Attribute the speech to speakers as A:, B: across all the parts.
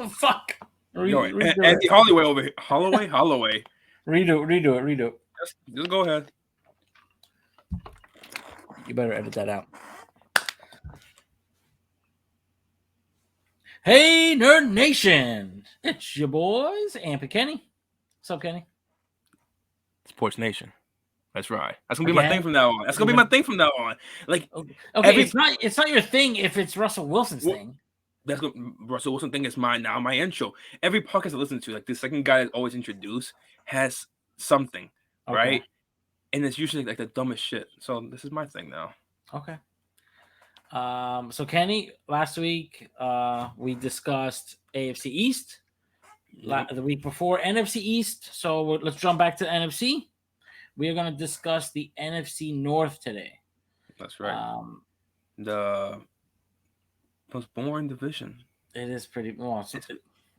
A: Fuck.
B: Andy Holloway over here. Holloway.
A: Redo it.
B: Just go ahead.
A: You better edit that out. Hey, Nerd Nation. It's your boys, Amp and Kenny. What's up, Kenny?
B: Sports Nation. That's right. That's gonna be my thing from now on. Like,
A: okay, it's not your thing if it's Russell Wilson's thing.
B: That's what Russell Wilson thing is my intro. Every podcast I listen to, like the second guy that's always introduced has something, right? And it's usually like the dumbest shit. So this is my thing now.
A: Okay. So Kenny, last week we discussed AFC East. The week before NFC East. So let's jump back to the NFC. We are going to discuss the NFC North today.
B: That's right. The most boring division.
A: It is pretty. Well,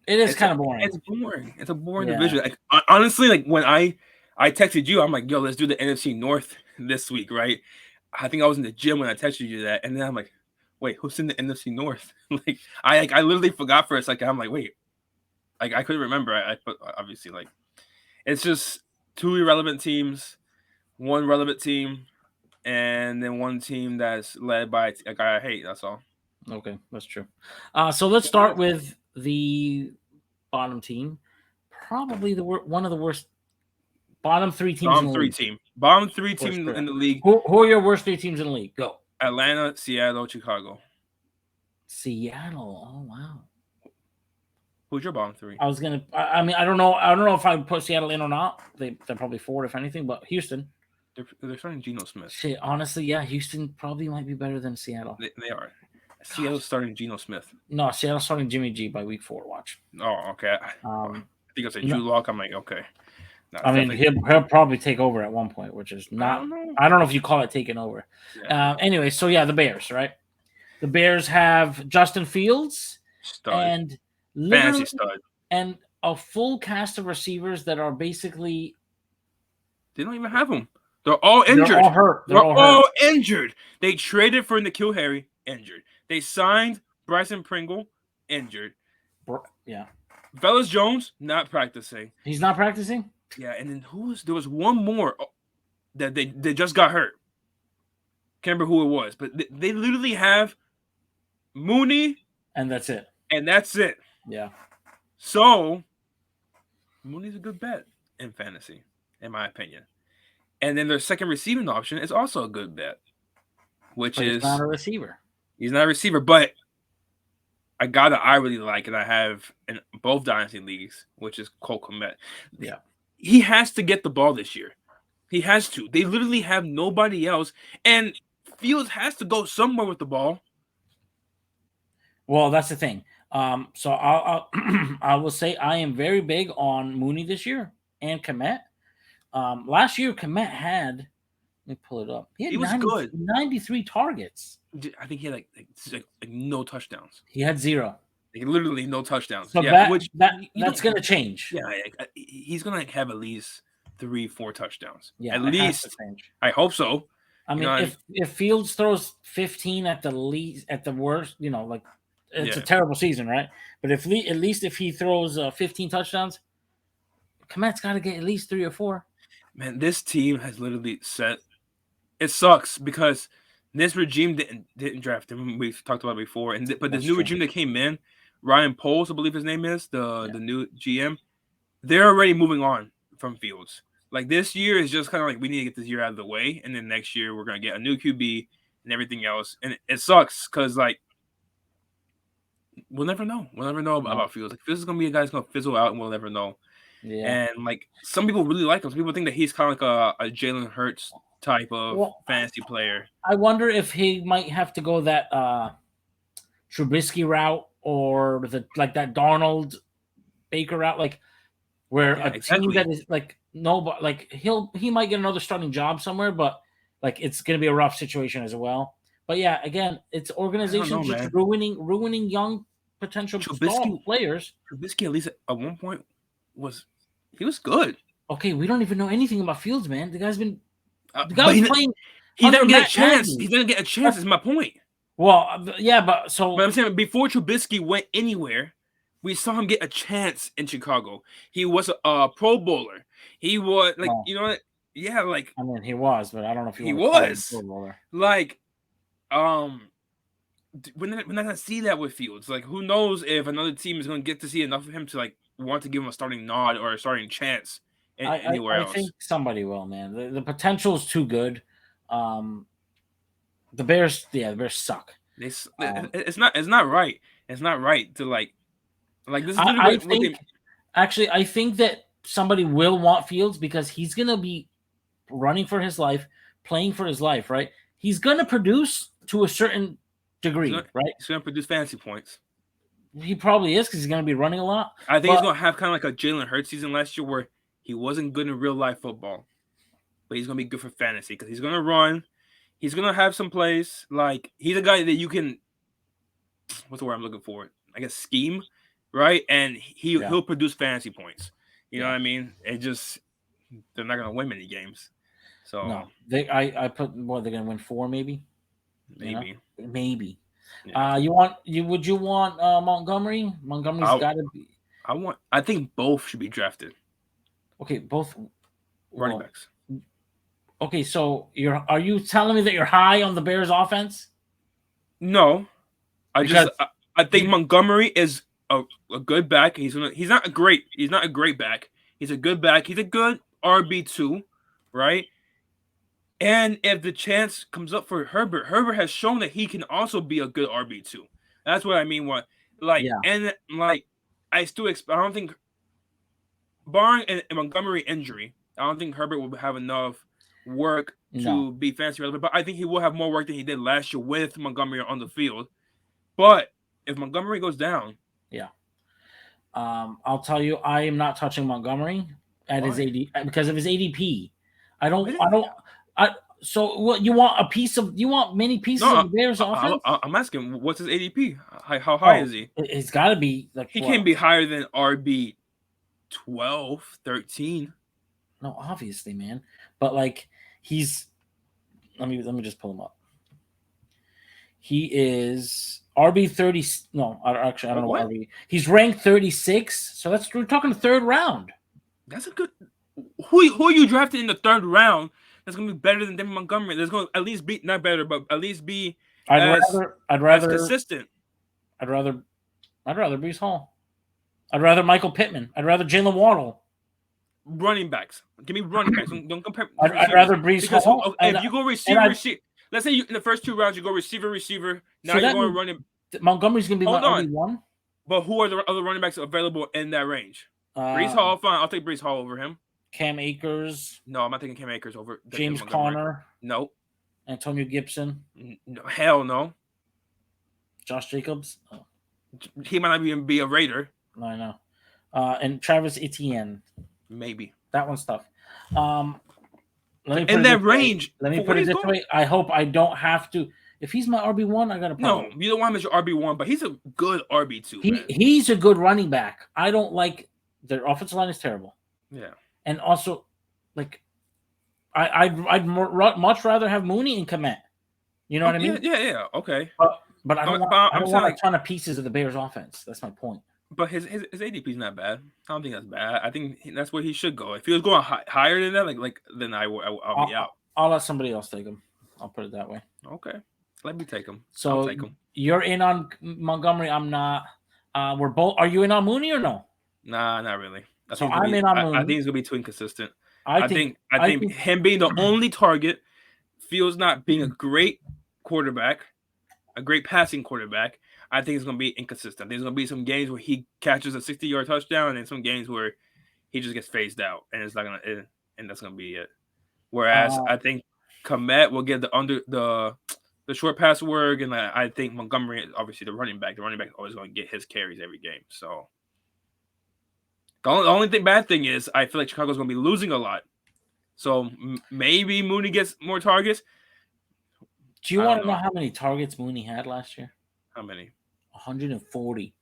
A: it is kind of boring.
B: It's boring. It's a boring division. Like, honestly, like when I texted you, I'm like, yo, let's do the NFC North this week, right? I think I was in the gym when I texted you that, and then I'm like, wait, who's in the NFC North? Like I literally forgot for a second. I'm like, wait, like I couldn't remember. I put obviously like it's just two irrelevant teams, one relevant team, and then one team that's led by a guy I hate. That's all.
A: Okay, that's true. So let's start with the bottom team. Probably one of the worst bottom three teams.
B: Bottom three team in the league.
A: Who are your worst three teams in the league? Go.
B: Atlanta, Seattle, Chicago.
A: Seattle. Oh wow.
B: Who's your bottom three?
A: I was gonna. I mean, I don't know. I don't know if I would put Seattle in or not. They're probably fourth, if anything. But Houston.
B: They're starting Geno Smith.
A: Shit, honestly, yeah, Houston probably might be better than Seattle.
B: They are. Seattle's starting Geno Smith.
A: No, Seattle's starting Jimmy G by week 4. Watch.
B: Oh, okay. I think I said Drew Lock. I'm like, okay.
A: No, I mean, he'll probably take over at one point, which is not. I don't know if you call it taking over. Yeah. Anyway, so yeah, the Bears, right? The Bears have Justin Fields and
B: fantasy stud
A: and a full cast of receivers that are basically.
B: They don't even have them. They're all injured.
A: They're all hurt.
B: They're all injured. They traded for N'Keal Harry, injured. They signed Bryson Pringle, injured.
A: Yeah.
B: Velus Jones, not practicing.
A: He's not practicing?
B: Yeah, and then there was one more that they just got hurt. Can't remember who it was, but they literally have Mooney.
A: And that's it.
B: Yeah. So, Mooney's a good bet in fantasy, in my opinion. And then their second receiving option is also a good bet, but
A: he's not a receiver.
B: He's not a receiver, but I got I really like, and I have in both dynasty leagues, which is Cole Kmet.
A: Yeah.
B: He has to get the ball this year. He has to. They literally have nobody else, and Fields has to go somewhere with the ball.
A: Well, that's the thing. So I will say I am very big on Mooney this year and Kmet. Last year Kmet had. Let me pull it up.
B: He was good.
A: 93 targets.
B: I think he had like no touchdowns.
A: He had 0.
B: Like literally no touchdowns.
A: So that's going to change.
B: Yeah, he's going to have at least 3-4 touchdowns.
A: Yeah,
B: at least. I hope so.
A: I mean, if Fields throws 15 at the worst, like it's a terrible season, right? But at least if he throws 15 touchdowns, Kmet's got to get at least 3 or 4.
B: Man, this team has literally set. It sucks because this regime didn't draft him. We've talked about it before, but this new regime that came in, Ryan Poles, I believe his name is the new GM. They're already moving on from Fields. Like this year is just kind of like we need to get this year out of the way, and then next year we're gonna get a new QB and everything else. And it sucks because like we'll never know. We'll never know about Fields. Like Fields is gonna be a guy who's gonna fizzle out, and we'll never know. Yeah. And like some people really like him. Some people think that he's kind of like a Jalen Hurts type of fantasy player.
A: I wonder if he might have to go that Trubisky route or that Darnold Baker route, like where team that is like nobody, like he might get another starting job somewhere, but like it's gonna be a rough situation as well. But yeah, again, it's organization just ruining young potential players.
B: Trubisky at least at one point was good.
A: Okay, we don't even know anything about Fields, man. The guy's been
B: playing. He doesn't get a chance. He doesn't get a chance. Is my point.
A: Well, yeah, but
B: I'm saying before Trubisky went anywhere, we saw him get a chance in Chicago. He was a Pro Bowler. He was like,
A: well,
B: you know what? Yeah, like
A: I mean, he was, but I don't know if you
B: he
A: want to call him a
B: was
A: Pro Bowler.
B: like, we're not gonna see that with Fields. Like, who knows if another team is gonna get to see enough of him to like want to give him a starting nod or a starting chance anywhere
A: I
B: else.
A: think somebody will, man. The potential is too good. The Bears suck.
B: It's not right. It's not right to like this is
A: I
B: literally
A: think actually I think that somebody will want Fields because he's gonna be running for his life, playing for his life, right? He's gonna produce to a certain degree, right?
B: He's gonna produce fantasy points.
A: He probably is because he's gonna be running a lot.
B: I think he's gonna have kind of like a Jalen Hurts season last year where he wasn't good in real life football, but he's gonna be good for fantasy because he's gonna run. He's gonna have some plays. Like he's a guy that you can. What's the word I'm looking for? I guess scheme, right? And he'll produce fantasy points. You know what I mean? It just they're not gonna win many games. So
A: no, I put what they're gonna win 4 maybe.
B: Maybe.
A: You know? Maybe.
B: Yeah.
A: Would you want Montgomery? Montgomery's got to be.
B: I think both should be drafted.
A: Okay, both
B: running backs.
A: Okay, so are you telling me that you're high on the Bears offense?
B: No. I think Montgomery is a good back. He's not a great back. He's a good back. He's a good RB2, right? And if the chance comes up for Herbert has shown that he can also be a good RB2. That's what I mean. And I don't think, barring a Montgomery injury, I don't think Herbert will have enough work to be fantasy relevant. But I think he will have more work than he did last year with Montgomery on the field. But if Montgomery goes down,
A: I'll tell you, I am not touching Montgomery at his AD because of his ADP. So what you want many pieces of the Bears offense?
B: I'm asking, what's his ADP? How high is he?
A: It's got to be like
B: he can't be higher than RB 12, 13.
A: No, obviously, man. But like he's let me just pull him up. He is RB 30. No, actually, I don't know what RB. He's ranked 36. So we're talking the third round.
B: That's a good. Who are you drafting in the third round? That's gonna be better than David Montgomery. That's gonna at least be not better, but at least be. I'd rather consistent.
A: I'd rather Breece Hall. I'd rather Michael Pittman. I'd rather Jalen Waddle.
B: Running backs. Give me running backs. Don't compare.
A: I'd rather Breece Hall.
B: If you go receiver. Let's say in the first 2 rounds you go receiver. Now you're going running.
A: Montgomery's gonna be my RB1.
B: But who are the other running backs available in that range? Breece Hall, fine. I'll take Breece Hall over him.
A: Cam Akers.
B: No, I'm not taking Cam Akers over
A: James Conner.
B: No.
A: Antonio Gibson.
B: No, hell no.
A: Josh Jacobs.
B: Oh. He might not even be a Raider.
A: No, I know. And Travis Etienne.
B: Maybe.
A: That one's tough.
B: In that range.
A: Let me put it this way. I hope I don't have to. If he's my RB1, I got a problem.
B: No, you don't want him as your RB1, but he's a good RB2.
A: He's a good running back. I don't like their offensive line is terrible.
B: Yeah.
A: And also, like, I'd much rather have Mooney and Kmet. You know what I mean?
B: Yeah. Okay.
A: But I don't want a ton of pieces of the Bears offense. That's my point.
B: But his ADP is not bad. I don't think that's bad. I think that's where he should go. If he was going higher than that, then I'll be out.
A: I'll let somebody else take him. I'll put it that way.
B: Okay. Let me take him.
A: So
B: I'll take him.
A: You're in on Montgomery. I'm not. We're both. Are you in on Mooney or no?
B: Nah, not really.
A: I'm in on Mooney.
B: I think he's gonna be too inconsistent.
A: I
B: think him being the only target, Fields not being a great quarterback, a great passing quarterback. I think it's going to be inconsistent. There's going to be some games where he catches a 60-yard touchdown, and some games where he just gets phased out, and it's not going to, and that's going to be it. Whereas I think Kmet will get the short pass work, and I think Montgomery, obviously the running back, is always going to get his carries every game. So the only bad thing is I feel like Chicago's going to be losing a lot. So maybe Mooney gets more targets.
A: Do you want to know how many targets Mooney had last year?
B: How many?
A: 140.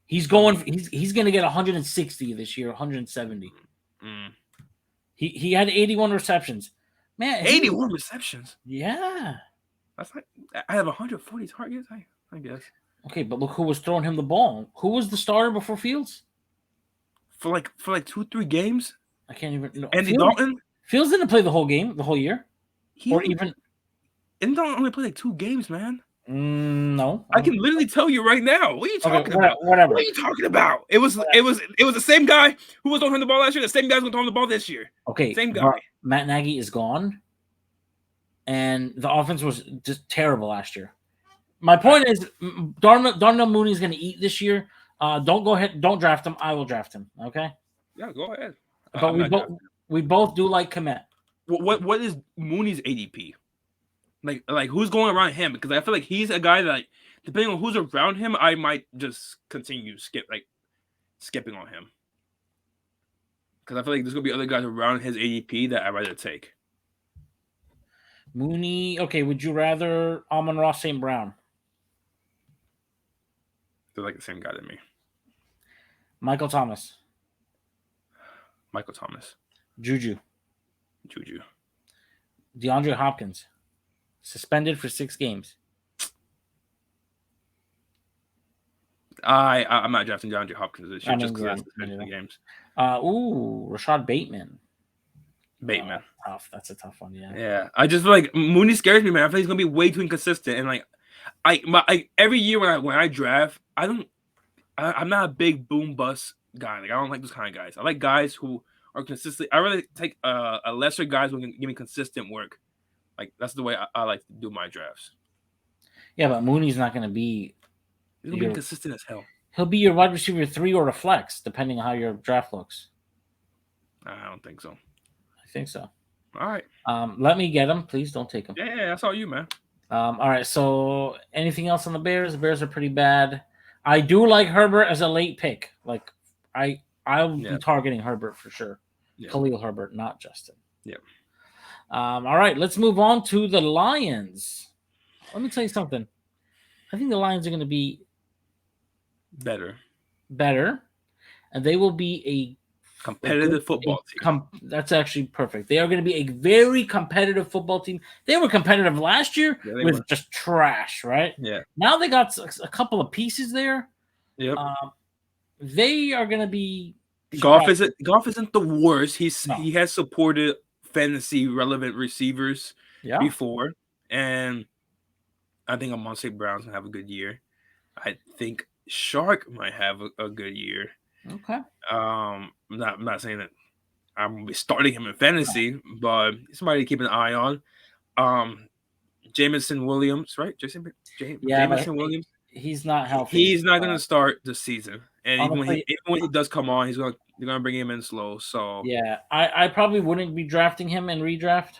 A: He's going to get 160 this year, 170. He had 81 receptions. Man,
B: 81 receptions.
A: Yeah.
B: That's like I have 140 targets. I guess.
A: Okay, but look who was throwing him the ball. Who was the starter before Fields?
B: For like 2-3 games.
A: I can't even. No,
B: Andy Dalton.
A: Fields didn't play the whole game, the whole year, or even.
B: Andy Dalton only played like 2 games, man.
A: No,
B: I can literally tell you right now. What are you talking about?
A: Whatever.
B: What are you talking about? It was the same guy who was throwing the ball last year. The same guy's going to throw the ball this year.
A: Okay,
B: same guy.
A: Matt Nagy is gone, and the offense was just terrible last year. My point is, Darnell Mooney is going to eat this year. Don't go ahead. Don't draft him. I will draft him. Okay.
B: Yeah, go ahead.
A: But we both do like Komet.
B: What is Mooney's ADP? Like who's going around him? Because I feel like he's a guy that, depending on who's around him, I might just continue skipping on him. Because I feel like there's gonna be other guys around his ADP that I'd rather take.
A: Mooney. Okay, would you rather Amon-Ra St. Brown?
B: They're like the same guy to me.
A: Michael Thomas. Juju. DeAndre Hopkins. Suspended for 6 games.
B: I'm not drafting DeAndre Hopkins this year just because that's suspended for games.
A: Rashad Bateman. That's a tough one.
B: Yeah. I just feel like Mooney scares me, man. I feel like he's gonna be way too inconsistent, and like every year when I draft, I'm not a big boom bust guy. Like I don't like those kind of guys. I like guys who are consistent. I rather take a lesser guys who can give me consistent work. Like that's the way I like to do my drafts.
A: Yeah, but Mooney's not going to be.
B: He's gonna be consistent as hell.
A: He'll be your wide receiver 3 or a flex, depending on how your draft looks.
B: I don't think so.
A: I think so.
B: All right.
A: Let me get him. Please don't take him.
B: Yeah, that's all you, man.
A: All right. So anything else on the Bears? The Bears are pretty bad. I do like Herbert as a late pick. Like I'll be targeting Herbert for sure. Yeah. Khalil Herbert, not Justin.
B: Yeah.
A: All right. Let's move on to the Lions. Let me tell you something. I think the Lions are going to be
B: better,
A: and they will be a
B: competitive football team.
A: That's actually perfect. They are going to be a very competitive football team. They were competitive last year with just trash, right?
B: Yeah.
A: Now they got a couple of pieces there.
B: Yep.
A: They are going to be.
B: Goff isn't the worst. He has supported fantasy relevant receivers before, and I think Amon-Ra Brown's gonna have a good year. I think Shark might have a good year.
A: Okay.
B: I'm not saying that I'm gonna be starting him in fantasy, but somebody to keep an eye on. Jameson Williams, right? Jameson Williams.
A: He's not healthy.
B: He's not gonna start the season, and even when he does come on, they're gonna bring him in slow. So
A: yeah, I probably wouldn't be drafting him in redraft.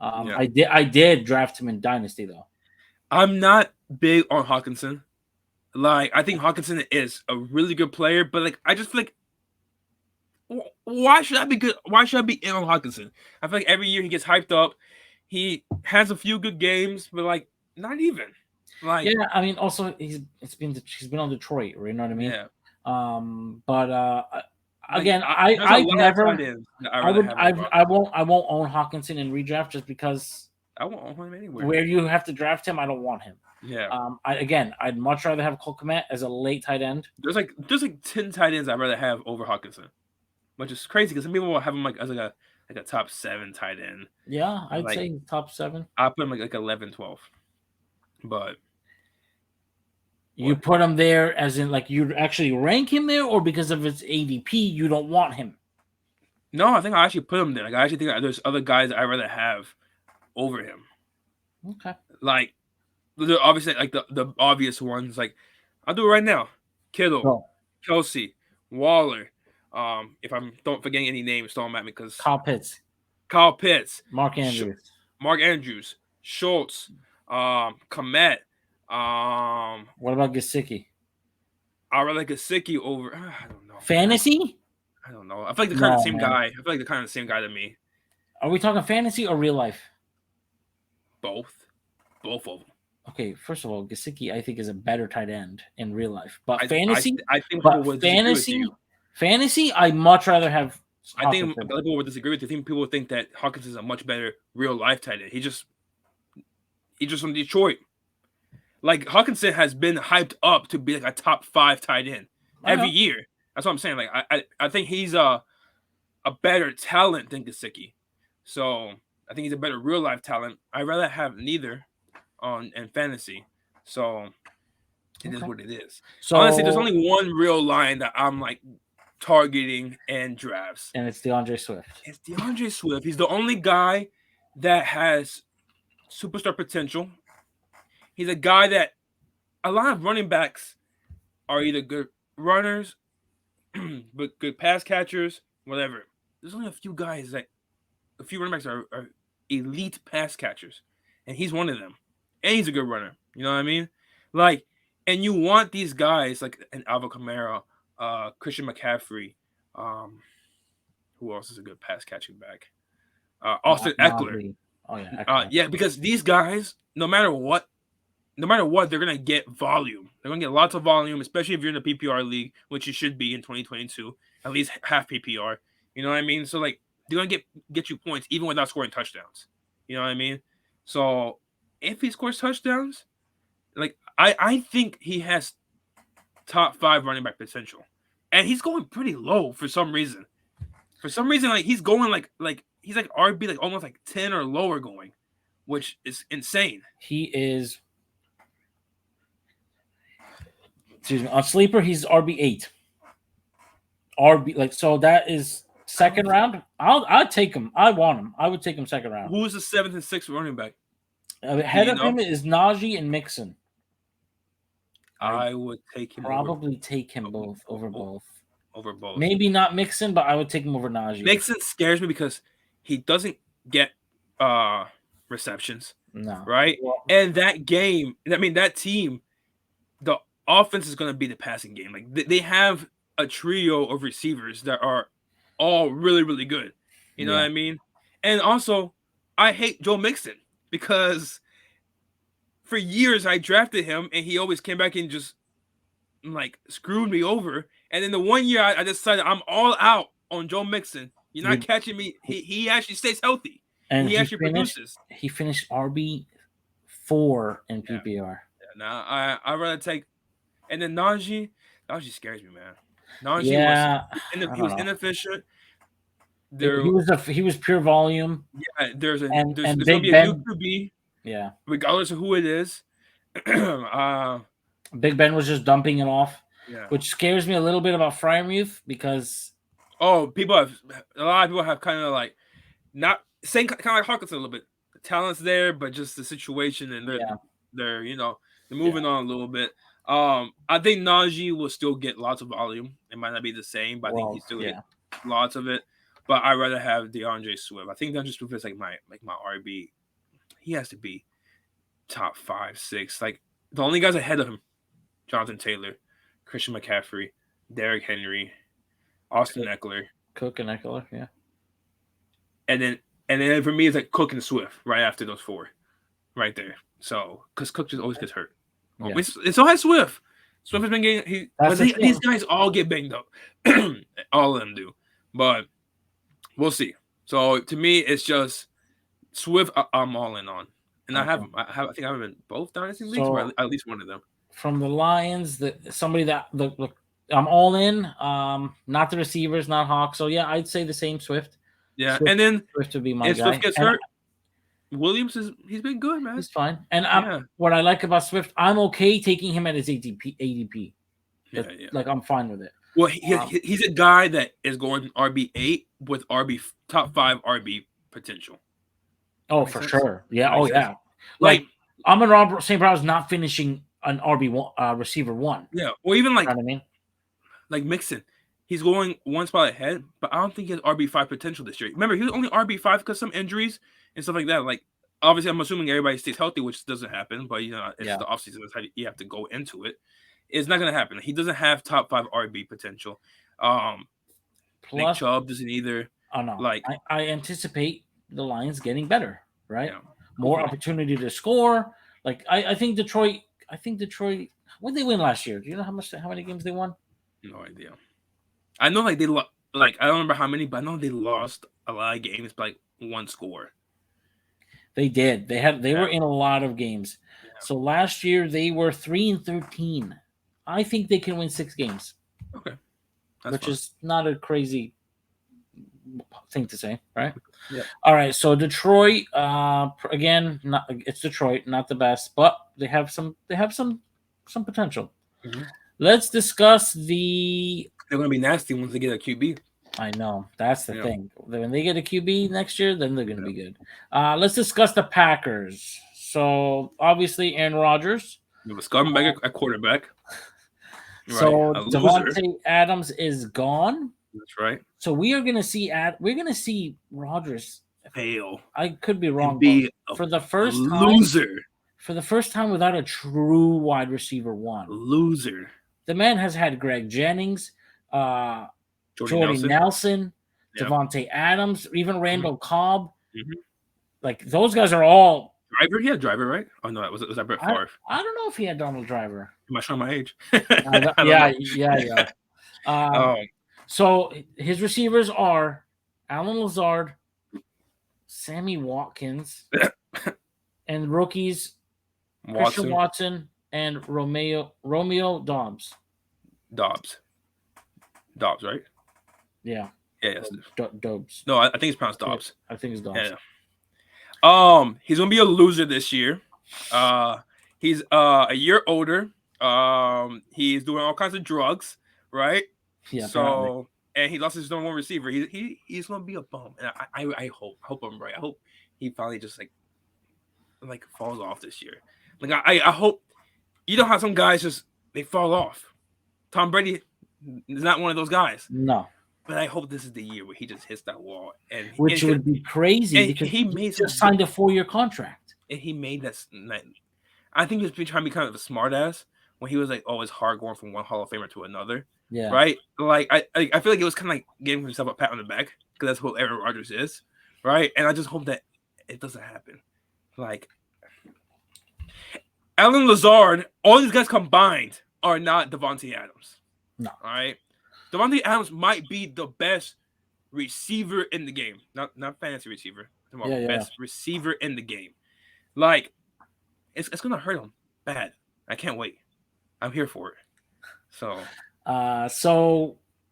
A: I did draft him in Dynasty though.
B: I'm not big on Hawkinson. Like, I think Hawkinson is a really good player, but like, I just feel like, why should I be good? Why should I be in on Hawkinson? I feel like every year he gets hyped up. He has a few good games, but like, not even. Like,
A: yeah, I mean, also he's been on Detroit, you know what I mean?
B: Yeah.
A: Again, I won't own Hawkinson in redraft just because.
B: I won't own him anywhere.
A: Where you have to draft him, I don't want him.
B: Yeah.
A: I'd much rather have Cole Kmet as a late tight end.
B: There's like 10 tight ends I'd rather have over Hawkinson, which is crazy because some people will have him as like a top 7 tight end.
A: Yeah, I'd say top 7.
B: I put him like 11, 12. But
A: you put him there as in like you actually rank him there, or because of his ADP you don't want him?
B: No, I think I actually put him there. Like I actually think there's other guys that I'd rather have over him.
A: Okay.
B: Like, obviously, like the obvious ones. Like, I'll do it right now. Kittle, Kelsey, Waller. If I'm don't forgetting any names, don't at me because
A: Kyle Pitts,
B: Mark Andrews, Schultz, Komet.
A: What about Gesicki?
B: I rather Gesicki over. I don't know.
A: Fantasy?
B: I don't know. I feel like they're kind of the same guy. I feel like they're kind of the same guy to me.
A: Are we talking fantasy or real life?
B: Both of them.
A: Okay, first of all, Gesicki I think is a better tight end in real life, but
B: I think people would
A: fantasy, I much rather have.
B: I think people would disagree with you. I think people would think that Hawkins is a much better real life tight end. He's just from Detroit. Like Hawkinson has been hyped up to be like a top 5 tight end every year. That's what I'm saying. Like I think he's a better talent than Gesicki. So I think he's a better real life talent. I'd rather have neither in fantasy. So it is what it is. So honestly, there's only one real line that I'm like targeting in drafts,
A: and it's DeAndre Swift.
B: It's DeAndre Swift. He's the only guy that has superstar potential. He's a guy that a lot of running backs are either good runners, but good pass catchers, whatever. There's only a few guys a few running backs are elite pass catchers, and he's one of them. And he's a good runner. You know what I mean? Like, and you want these guys like an Alvin Kamara, Christian McCaffrey, who else is a good pass catching back? Austin Eckler.
A: Oh yeah, Eckler.
B: Yeah, because these guys, no matter what, they're gonna get volume. They're gonna get lots of volume, especially if you're in the PPR league, which you should be in 2022, at least half PPR. You know what I mean? So like they're gonna get you points even without scoring touchdowns. You know what I mean? So if he scores touchdowns, like I think he has top 5 running back potential, and he's going pretty low for some reason. For some reason, like he's going like he's like RB like almost like 10 or lower going, which is insane.
A: He is. Excuse me. On Sleeper, he's RB8. So that is second round. I'd take him. I want him. I would take him second round.
B: Who's the 7th and 6th running back?
A: Ahead of him is Najee and Mixon.
B: I would take him.
A: Probably take him both over both.
B: Over both.
A: Maybe not Mixon, but I would take him over Najee.
B: Mixon scares me because he doesn't get receptions.
A: No.
B: Right? Well, and that game, I mean, that team, the offense is going to be the passing game. Like they have a trio of receivers that are all really, really good. You know what I mean? And also, I hate Joe Mixon because for years I drafted him and he always came back and just like screwed me over. And then the one year I decided I'm all out on Joe Mixon. You're not catching me. He actually stays healthy. And he actually produces.
A: He finished RB4 in PPR.
B: Yeah, now I'd rather take. And then Najee scares me, man. Najee was inefficient.
A: He was pure volume.
B: Yeah, there's going to be a new QB.
A: Yeah.
B: Regardless of who it is.
A: Big Ben was just dumping it off.
B: Yeah.
A: Which scares me a little bit about Freiermuth because
B: a lot of people have kind of like not saying kind of like Hawkins a little bit. The talent's there, but just the situation and they're moving on a little bit. I think Najee will still get lots of volume. It might not be the same, but I think he still get lots of it. But I'd rather have DeAndre Swift. I think DeAndre Swift is like my RB. He has to be top 5, 6. Like the only guys ahead of him: Jonathan Taylor, Christian McCaffrey, Derrick Henry, Austin Eckler,
A: Cook and Eckler, yeah.
B: And then for me it's like Cook and Swift right after those 4, right there. So because Cook just always gets hurt. Yeah. It's all Swift. Swift has been getting these guys all get banged up. All of them do. But we'll see. So to me, it's just Swift I'm all in on. And I think I have him in both dynasty leagues, or at least one of them.
A: From the Lions, somebody that I'm all in. Not the receivers, not Hawks. So yeah, I'd say the same Swift.
B: Yeah, and then
A: Swift would be my guy.
B: Swift gets hurt. Williams he's been good, man.
A: He's fine. And what I like about Swift, I'm okay taking him at his ADP. Yeah. Like I'm fine with it.
B: Well, he's a guy that is going RB8 with top 5 RB potential.
A: Oh, for sure. Yeah. Oh, yeah. Like Amon St. Brown's not finishing an RB1 receiver 1.
B: Yeah. Or even like,
A: you know what I mean?
B: Like Mixon. He's going one spot ahead, but I don't think he has RB5 potential this year. Remember, he was only RB5 because some injuries and stuff like that. Like, obviously, I'm assuming everybody stays healthy, which doesn't happen, but it's the offseason. That's how you have to go into it. It's not going to happen. He doesn't have top 5 RB potential. Nick Chubb doesn't either.
A: Oh, no. Like, I anticipate the Lions getting better, right? Yeah. More opportunity to score. Like, I think Detroit. What did they win last year? Do you know how many games they won?
B: No idea. I know I don't remember how many, but I know they lost a lot of games by like 1 score.
A: They did. They were in a lot of games.
B: Yeah.
A: So last year they were 3-13. I think they can win 6 games.
B: Okay.
A: Which is not a crazy thing to say, right?
B: Yeah.
A: All right. So Detroit, again, it's Detroit, not the best, but they have some potential.
B: Mm-hmm.
A: Let's discuss the.
B: They're going to be nasty once they get a QB.
A: I know that's the thing. When they get a QB next year, then they're going to be good. Let's discuss the Packers. So obviously, Aaron Rodgers.
B: You have a scumbag at quarterback.
A: So Davante Adams is gone.
B: That's right.
A: So we're gonna see Rodgers
B: fail.
A: I could be wrong. For the first time without a true wide receiver one.
B: Loser.
A: The man has had Greg Jennings, Jordy Nelson, Davante Adams, even Randall Cobb.
B: Mm-hmm.
A: Like those guys are all.
B: Driver, he had Driver, right? Oh no, was that Brett Favre?
A: I don't know if he had Donald Driver.
B: Am I showing my age?
A: Yeah. So his receivers are Alan Lazard, Sammy Watkins, and rookies Christian Watson and Romeo Dobbs.
B: Dobbs, right?
A: Yeah.
B: Yes.
A: Dobbs.
B: No, I think it's pronounced Dobbs.
A: I think it's Dobbs.
B: Yeah. He's gonna be a loser this year. He's a year older. He's doing all kinds of drugs, right?
A: Yeah.
B: So
A: apparently.
B: And he lost his number one receiver. He's gonna be a bum. And I hope I'm right. I hope he finally just like falls off this year. Like I hope, you know how some guys just they fall off. Tom Brady is not one of those guys.
A: No.
B: But I hope this is the year where he just hits that wall,
A: which would be crazy because he just signed a 4-year contract.
B: And he made that. I think he's been trying to be kind of a smart ass when he was like, "Oh, it's hard going from one Hall of Famer to another."
A: Yeah.
B: Right. Like I feel like it was kind of like giving himself a pat on the back because that's who Aaron Rodgers is. Right. And I just hope that it doesn't happen. Like Alan Lazard, all these guys combined are not Davante Adams.
A: No.
B: All right. Davante Adams might be the best receiver in the game. Not fantasy receiver. Best receiver in the game. Like, it's going to hurt him bad. I can't wait. I'm here for it.
A: So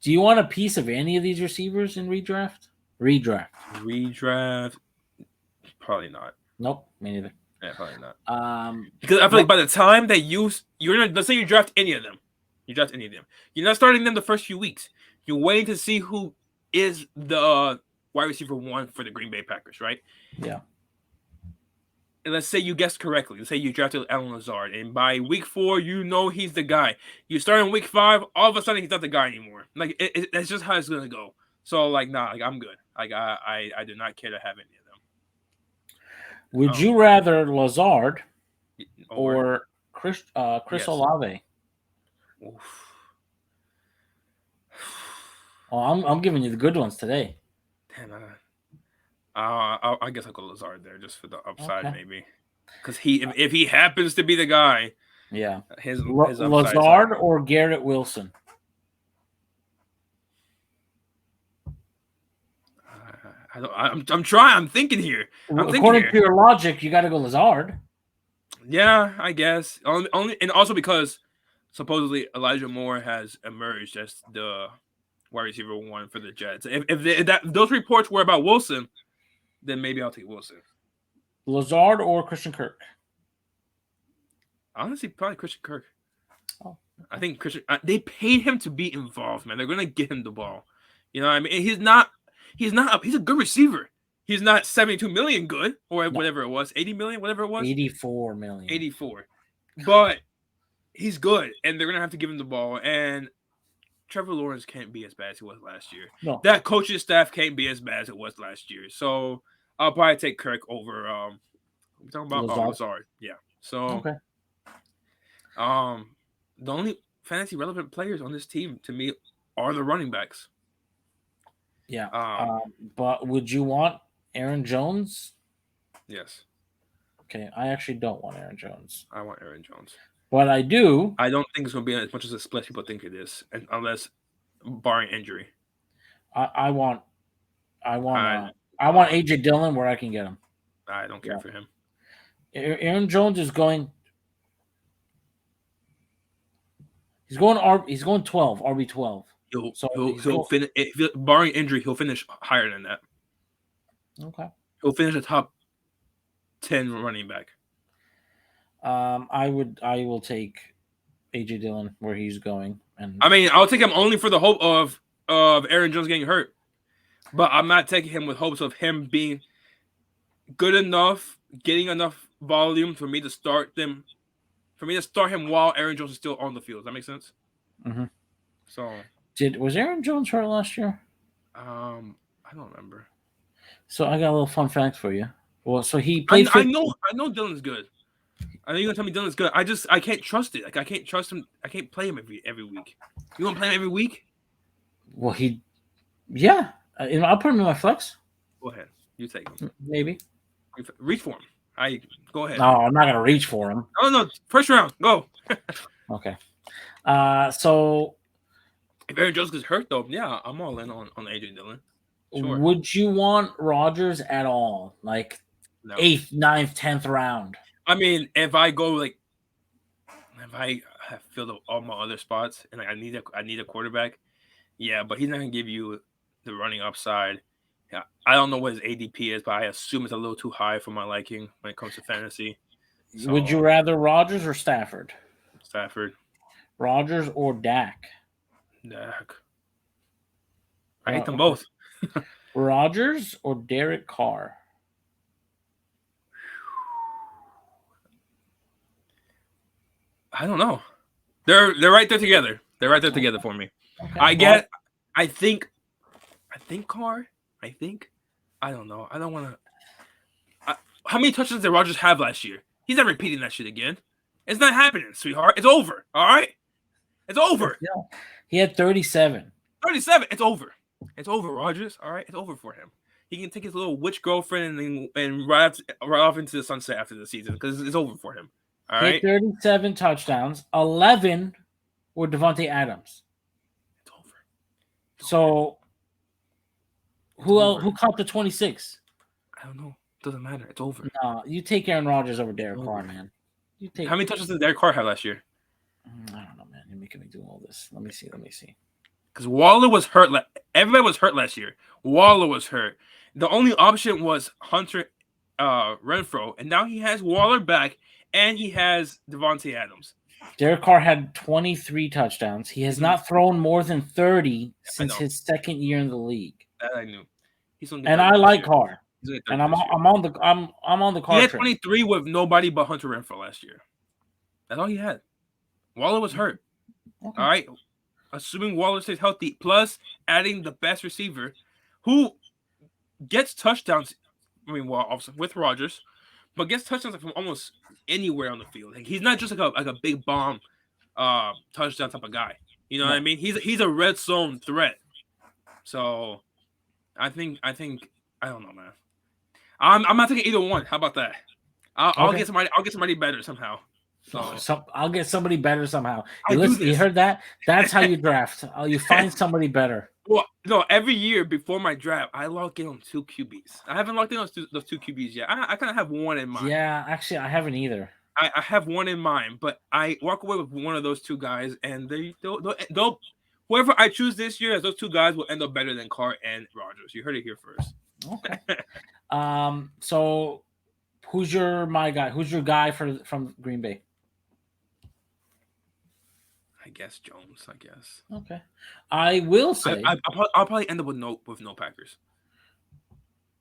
A: do you want a piece of any of these receivers in redraft? Redraft?
B: Probably not.
A: Nope, me neither.
B: Yeah, probably not. Because I feel like by the time that let's say you draft any of them. You draft any of them. You're not starting them the first few weeks. You're waiting to see who is the wide receiver one for the Green Bay Packers, right?
A: Yeah.
B: And let's say you guessed correctly. Let's say you drafted Alan Lazard, and by week 4, you know he's the guy. You start in week 5, all of a sudden he's not the guy anymore. Like that's just how it's gonna go. So like, nah, like I'm good. Like I do not care to have any of them.
A: Would you rather Lazard or Chris Olave?
B: Oof.
A: Oh, I'm giving you the good ones today.
B: Damn, I guess I'll go Lazard there just for the upside, maybe. Because if he happens to be the guy,
A: yeah,
B: his
A: Lazard or Garrett Wilson.
B: I'm trying. I'm thinking here.
A: According to your logic, you got to go Lazard.
B: Yeah, I guess. Only and also because supposedly Elijah Moore has emerged as the wide receiver one for the Jets. If those reports were about Wilson, then maybe I'll take Wilson.
A: Lazard or Christian Kirk?
B: Honestly, probably Christian Kirk.
A: Oh, okay.
B: I think Christian. They paid him to be involved, man. They're gonna get him the ball. You know what I mean? And he's not. He's a good receiver. He's not 72 million good or whatever it was, 80 million, whatever it was.
A: 84 million.
B: 84. But he's good, and they're gonna have to give him the ball. And Trevor Lawrence can't be as bad as he was last year.
A: No.
B: That coaching staff can't be as bad as it was last year. So I'll probably take Kirk over. We're talking about Lazard. Yeah. So
A: okay.
B: The only fantasy relevant players on this team to me are the running backs.
A: Yeah. But would you want Aaron Jones?
B: Yes.
A: Okay. I actually don't want Aaron Jones.
B: I want Aaron Jones.
A: But I do.
B: I don't think it's going to be as much as a split people think it is, unless barring injury.
A: I want AJ Dillon where I can get him.
B: I don't care for him.
A: Aaron Jones is going. He's going 12 RB12.
B: He'll finish, barring injury, he'll finish higher than that.
A: Okay.
B: He'll finish a top 10 running back.
A: I will take AJ Dillon where he's going, and
B: I mean, I'll take him only for the hope of Aaron Jones getting hurt, but I'm not taking him with hopes of him being good enough, getting enough volume for me to start him while Aaron Jones is still on the field. Does that make sense?
A: Mm-hmm.
B: So,
A: was Aaron Jones hurt last year?
B: I don't remember.
A: So I got a little fun fact for you. Well, so he played.
B: I know Dylan's good. I know you're gonna tell me Dylan's good. I can't trust it. Like I can't trust him. I can't play him every week. You want to play him every week?
A: Well, I'll put him in my flex.
B: Go ahead. You take him.
A: Maybe.
B: Reach for him. Go ahead.
A: No, I'm not gonna reach for him.
B: No. First round. Go.
A: Okay. So
B: if Aaron Jones gets hurt, though, yeah, I'm all in on AJ Dillon. Sure.
A: Would you want Rodgers at all? Like 8th, 9th, 10th round?
B: I mean, if I have filled up all my other spots and I need a quarterback, yeah, but he's not gonna give you the running upside. Yeah, I don't know what his ADP is, but I assume it's a little too high for my liking when it comes to fantasy.
A: So, would you rather Rodgers or Stafford?
B: Stafford.
A: Rodgers or Dak?
B: Dak. I hate them both.
A: Rodgers or Derek Carr?
B: I don't know. They're right there together. They're right there together for me.
A: Okay.
B: I think Carr. I don't know. I don't want to. How many touchdowns did Rodgers have last year? He's not repeating that shit again. It's not happening, sweetheart. It's over. All right? It's over.
A: Yeah. He had 37.
B: 37. It's over. It's over, Rodgers. All right? It's over for him. He can take his little witch girlfriend and ride off into the sunset after the season because it's over for him. All right?
A: He had 37 touchdowns. 11 were Devontae Adams.
B: It's over.
A: So who caught the 26?
B: I don't know. It doesn't matter. It's over.
A: No, you take Aaron Rodgers over Derek Carr, man.
B: How many touchdowns did Derek Carr have last year?
A: I don't know, man. You're making me do all this. Let me see.
B: Because Waller was hurt. Everybody was hurt last year. Waller was hurt. The only option was Hunter Renfrow, and now he has Waller back, and he has Devontae Adams.
A: Derek Carr had 23 touchdowns. He has not thrown more than 30 since his second year in the league.
B: That I knew.
A: And I like Carr. And I'm on the Carr.
B: He had 23 with nobody but Hunter Renfrow last year. That's all he had. Waller was hurt. Okay. All right. Assuming Waller stays healthy, plus adding the best receiver who gets touchdowns. I mean, well, obviously with Rodgers, but gets touchdowns from almost anywhere on the field. Like, he's not just like a big bomb touchdown type of guy. You know what I mean? He's a red zone threat. So I think I don't know, man. I'm not taking either one. How about that? I'll get somebody. I'll get somebody better somehow.
A: So I'll get somebody better somehow. You heard that? That's how you draft. You find somebody better.
B: Well, no, every year before my draft, I lock in on 2 QBs. I haven't locked in on those 2 QBs yet. I kind of have one in mind.
A: Yeah, actually, I haven't either.
B: I have one in mind, but I walk away with one of those 2 guys, and they'll whoever I choose this year as those 2 guys will end up better than Carr and Rodgers. You heard it here first.
A: Okay. So who's your guy? Who's your guy from Green Bay?
B: I guess Jones. I guess.
A: Okay. I will say
B: I'll probably end up with no Packers.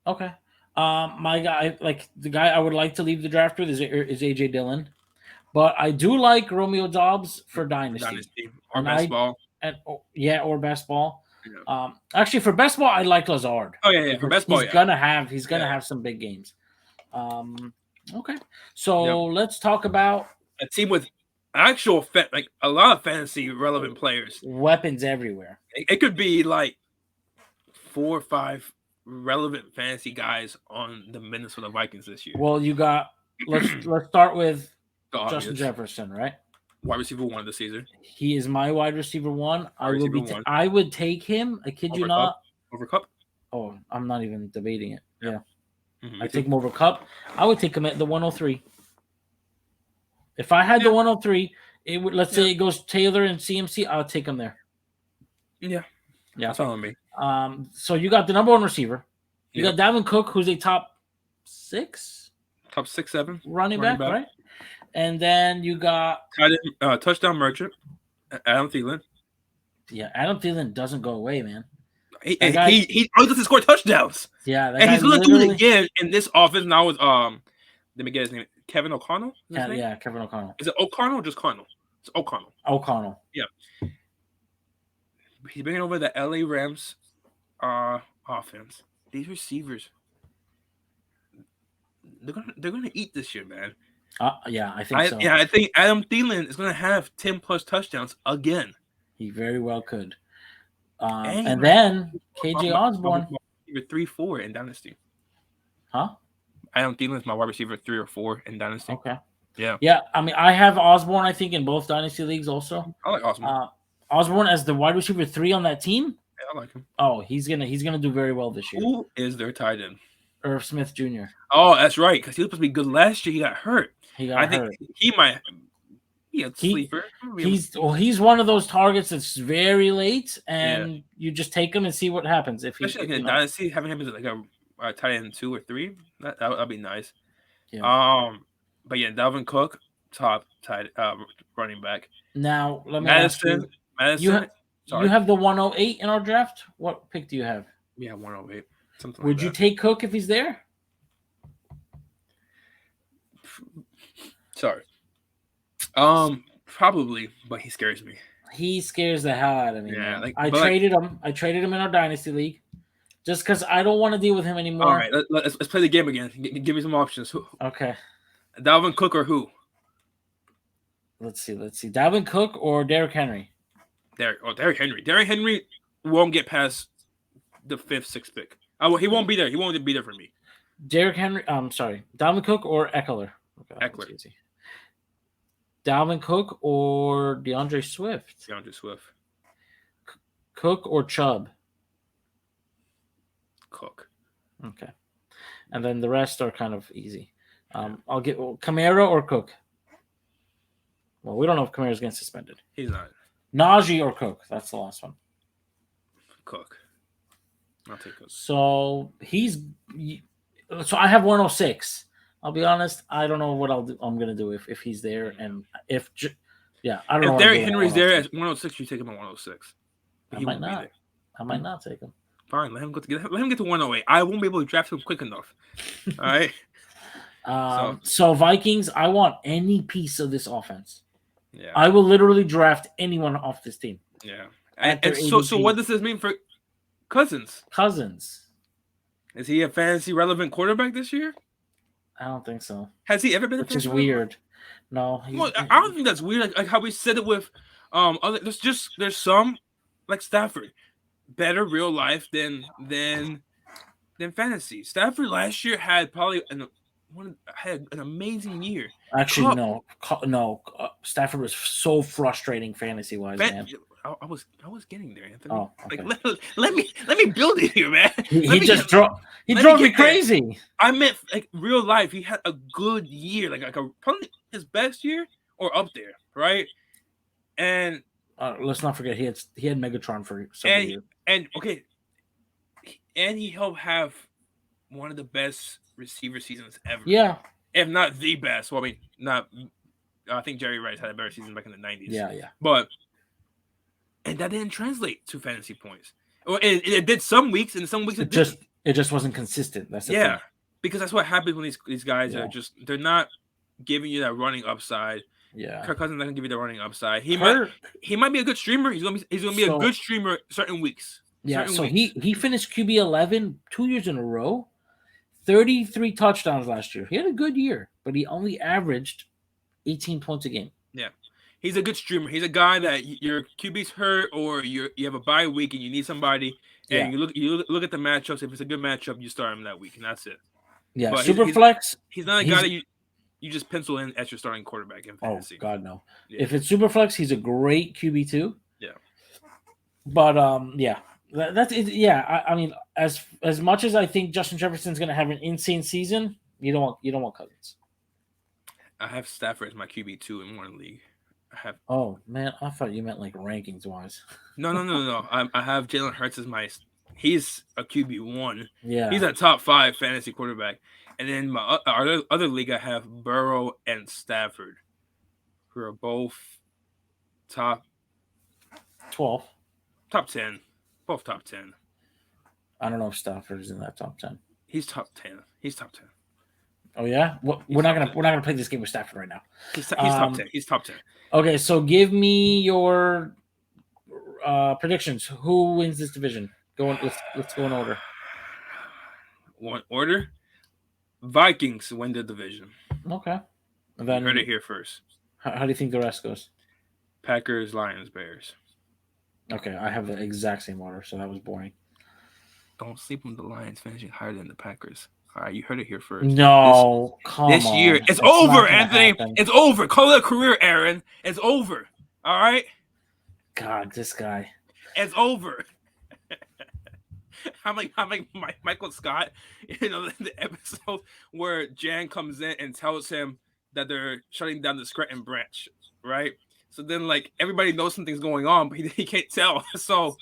A: Okay. My guy, like the guy I would like to leave the draft with is AJ Dillon, but I do like Romeo Doubs for Dynasty
B: or best ball.
A: Or best ball. Yeah. Actually, for best ball, I like Lazard.
B: Oh yeah. For best ball,
A: he's gonna have some big games. Okay. So let's talk about
B: a team with actual like a lot of fantasy relevant players,
A: weapons everywhere.
B: It could be like 4 or 5 relevant fantasy guys on the Minnesota Vikings this year.
A: Well, you got let's start with Justin Jefferson, right?
B: Wide receiver 1 this season.
A: He is my wide receiver 1. I would take him. I kid you not.
B: Over Cup?
A: Oh, I'm not even debating it. Yeah. I take him over Cup. I would take him at the 103. If I had the 103, it would. Let's say it goes Taylor and CMC. I'll take him there.
B: Yeah. That's on me.
A: So you got the number 1 receiver. You got Dalvin Cook, who's a top 6,
B: 7
A: running back, right? And then you got
B: touchdown merchant, Adam Thielen.
A: Yeah, Adam Thielen doesn't go away, man.
B: He doesn't score touchdowns.
A: Yeah,
B: and he's going to do it again in this offense now with let me get his name, Kevin O'Connell.
A: Yeah, Kevin O'Connell.
B: Is it O'Connell or just Connell? It's O'Connell.
A: O'Connell.
B: Yeah. He's bringing over the LA Rams offense. These receivers, they're gonna eat this year, man.
A: Yeah, I think so.
B: Yeah, I think Adam Thielen is gonna have 10 plus touchdowns again.
A: He very well could. And then KJ Osborne,
B: 3-4 in Dynasty.
A: Huh?
B: Adam Thielen is my wide receiver 3 or 4 in Dynasty.
A: Okay.
B: Yeah.
A: Yeah, I mean, I have Osborne, I think, in both Dynasty leagues also.
B: I like Osborne.
A: Osborne as the wide receiver 3 on that team.
B: Yeah, I like him.
A: Oh, he's gonna do very well this year.
B: Who is their tight end?
A: Irv Smith Jr.
B: Oh, that's right, because he was supposed to be good last year. He got hurt.
A: I
B: think he might be a sleeper.
A: He's one of those targets that's very late, and you just take him and see what happens.
B: Especially in Dynasty, having him as like a tight end 2 or 3, that'd be nice.
A: Yeah.
B: But yeah, Dalvin Cook, top tight running back.
A: Now let me
B: Madison.
A: You have the 108 in our draft. What pick do you have?
B: Yeah, 108. Something.
A: Would you take Cook if he's there?
B: Sorry. Probably, but he scares me.
A: He scares the hell out of me.
B: Yeah,
A: I traded him. I traded him in our dynasty league, just because I don't want to deal with him anymore.
B: All right, let's play the game again. Give me some options.
A: Okay.
B: Dalvin Cook or who?
A: Let's see. Dalvin Cook or Derrick Henry?
B: Derrick Henry. Derrick Henry won't get past the 5th, 6th pick. He won't be there. He won't be there for me.
A: Derrick Henry. I'm sorry. Dalvin Cook or Eckler? Okay,
B: Eckler.
A: Dalvin Cook or DeAndre Swift?
B: DeAndre Swift.
A: Cook or Chubb?
B: Cook.
A: Okay. And then the rest are kind of easy. I'll get Kamara or Cook. Well, we don't know if Kamara's getting suspended.
B: He's not.
A: Najee or Cook? That's the last one.
B: Cook. I'll take Cook.
A: So I have 106. I'll be honest. I don't know what I'm gonna do if he's there, and I don't know.
B: If Derrick Henry's there at 106, you take him at 106.
A: I might not. I might not take him.
B: Fine, let him get to 108. I won't be able to draft him quick enough. All right.
A: So Vikings, I want any piece of this offense.
B: Yeah.
A: I will literally draft anyone off this team.
B: Yeah. And so what does this mean for Cousins? Is he a fantasy relevant quarterback this year?
A: I don't think so.
B: Has he ever been?
A: Which is weird. No.
B: I don't think that's weird. Like how we said it with there's some like Stafford, better real life than fantasy. Stafford last year had probably an amazing year.
A: Actually, no. Stafford was so frustrating fantasy wise, man.
B: I was getting there, Anthony.
A: Oh, okay.
B: Like let me build it here, man.
A: He drove me crazy.
B: There. I meant like real life. He had a good year, like probably his best year or up there, right? And
A: let's not forget he had Megatron for several years.
B: And he helped have one of the best receiver seasons ever.
A: Yeah,
B: if not the best. Well, I mean, not. I think Jerry Rice had a better season back in the 90s.
A: Yeah.
B: And that didn't translate to fantasy points. Or it did some weeks, and some weeks it
A: just wasn't consistent. That's the thing.
B: Because that's what happens when these guys are they're not giving you that running upside.
A: Yeah,
B: Kirk Cousins not gonna give you the running upside. He might be a good streamer. He's gonna be a good streamer certain weeks.
A: Yeah. He finished QB 11 2 years in a row, 33 touchdowns last year. He had a good year, but he only averaged 18 points a game.
B: Yeah. He's a good streamer. He's a guy that your QB's hurt or you have a bye week and you need somebody, and you look at the matchups. If it's a good matchup, you start him that week, and that's it.
A: Yeah, but Superflex.
B: He's not a guy that you just pencil in as your starting quarterback in fantasy.
A: Oh God, no. Yeah. If it's Superflex, he's a great QB too.
B: Yeah.
A: But That's it. Yeah, I mean, as much as I think Justin Jefferson's going to have an insane season, you don't want Cousins.
B: I have Stafford as my QB2 in one league. I have.
A: Oh man, I thought you meant like rankings wise.
B: No. I have Jalen Hurts as my. He's a QB1.
A: Yeah,
B: he's a top 5 fantasy quarterback. And then my other league, I have Burrow and Stafford, who are both top
A: 12,
B: top 10, both top 10.
A: I don't know if Stafford is in that top 10.
B: He's top 10. He's top 10.
A: Oh yeah, we're not gonna play this game with Stafford right now.
B: He's top 10. He's top 10.
A: Okay, so give me your predictions. Who wins this division? Let's go in order.
B: One order. Vikings win the division.
A: Okay. And then
B: you heard it here first.
A: How do you think the rest goes?
B: Packers, Lions, Bears.
A: Okay, I have the exact same order, so that was boring.
B: Don't sleep on the Lions finishing higher than the Packers. All right, you heard it here first.
A: No,
B: this year it's over, Anthony. Happen. It's over. Call it a career, Aaron. It's over. All right.
A: God, this guy.
B: It's over. I'm like Michael Scott, the episode where Jan comes in and tells him that they're shutting down the Scranton branch, right? So then, like, everybody knows something's going on, but he can't tell. So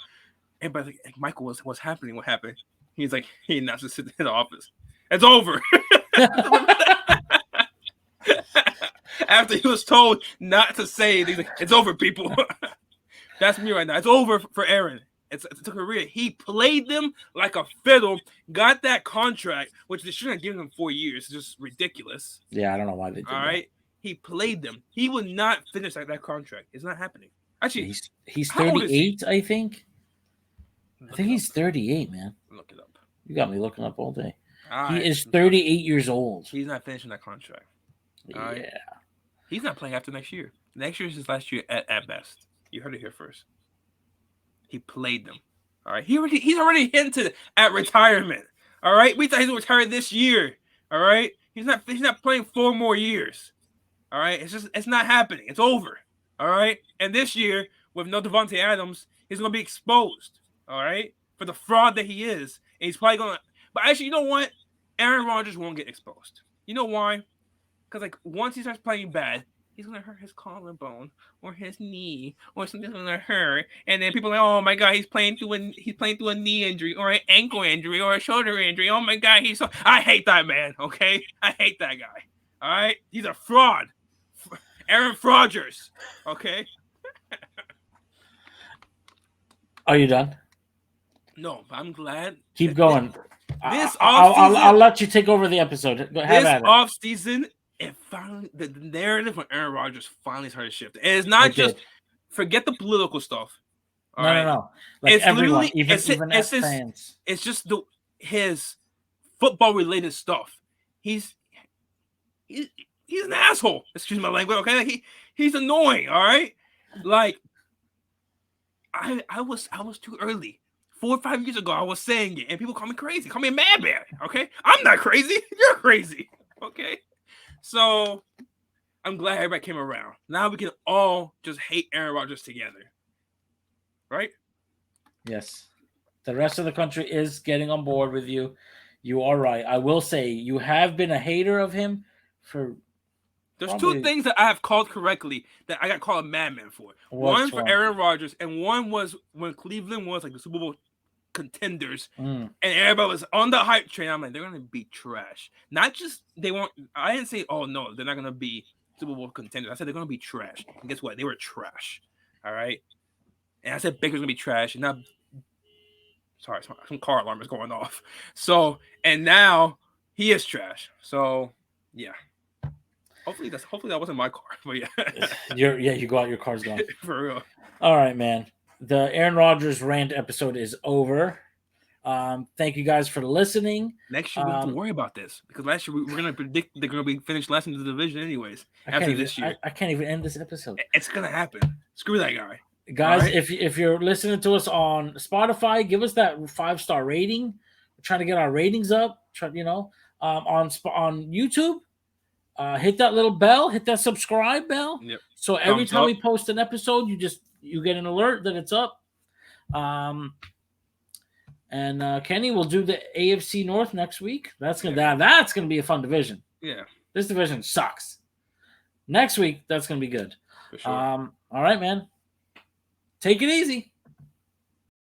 B: everybody's like, Michael, what's happening? What happened? He's like, he announced to sit in the office. It's over. After he was told not to say, he's like, it's over, people. That's me right now. It's over for Aaron. It's a career. He played them like a fiddle, got that contract, which they shouldn't have given him 4 years. It's just ridiculous.
A: Yeah, I don't know why they did
B: All right. He played them. He would not finish that contract. It's not happening. Actually,
A: he's 38, I think. I think he's 38, man.
B: Look it up.
A: You got me looking up all day. He is 38 years old.
B: He's not finishing that contract.
A: All right?
B: He's not playing after next year. Next year is his last year at best. You heard it here first. He played them. All right. He's already hinted at retirement. All right. We thought he was retired this year. All right. He's not playing 4 more years. All right. It's not happening. It's over. All right. And this year, with no Devontae Adams, he's gonna be exposed. All right, for the fraud that he is. And he's probably gonna. But actually, you know what? Aaron Rodgers won't get exposed. You know why? Because like once he starts playing bad, he's gonna hurt his collarbone or his knee or something's gonna hurt, and then people are like, oh my god, he's playing through a knee injury or an ankle injury or a shoulder injury. Oh my god, I hate that man. Okay, I hate that guy. All right, he's a fraud. Aaron FRAUDgers. Okay.
A: Are you done?
B: No, I'm glad.
A: Keep going.
B: I'll
A: let you take over the episode. Have
B: this offseason, it finally the narrative for Aaron Rodgers finally started shifting. And it's not just forget the political stuff.
A: No. Like
B: it's
A: everyone, even
B: fans. It's just his football related stuff. He's an asshole. Excuse my language. Okay, like he's annoying. All right, like I was too early. 4 or 5 years ago, I was saying it, and people call me crazy. Call me a madman. Okay, I'm not crazy. You're crazy. Okay, so I'm glad everybody came around. Now we can all just hate Aaron Rodgers together, right?
A: Yes. The rest of the country is getting on board with you. You are right. I will say you have been a hater of him for.
B: There's two things that I have called correctly that I got called a madman for. One for Aaron Rodgers, and one was when Cleveland was like the Super Bowl contenders, and everybody was on the hype train. I'm like, they're gonna be trash. Not just they won't. I didn't say, oh no, they're not gonna be Super Bowl contenders. I said they're gonna be trash. And guess what? They were trash. All right. And I said Baker's gonna be trash, and now, sorry, some car alarm is going off. So, and now he is trash. So, yeah. Hopefully that wasn't my car, but yeah.
A: You go out, your car's gone.
B: For real.
A: All right, man. The Aaron Rodgers rant episode is over. Thank you guys for listening.
B: Next year we don't have to worry about this because last year we're gonna predict they're gonna be finished last in the division anyways. After this year,
A: I can't even end this episode.
B: It's gonna happen. Screw that guy,
A: guys. Right? If you're listening to us on Spotify, give us that 5-star rating. We're trying to get our ratings up. On YouTube. Hit that little bell, hit that subscribe bell.
B: Yep.
A: So every time we post an episode, you get an alert that it's up. And Kenny will do the AFC North next week. That's gonna be a fun division.
B: Yeah.
A: This division sucks. Next week, that's gonna be good.
B: For sure.
A: All right, man. Take it easy.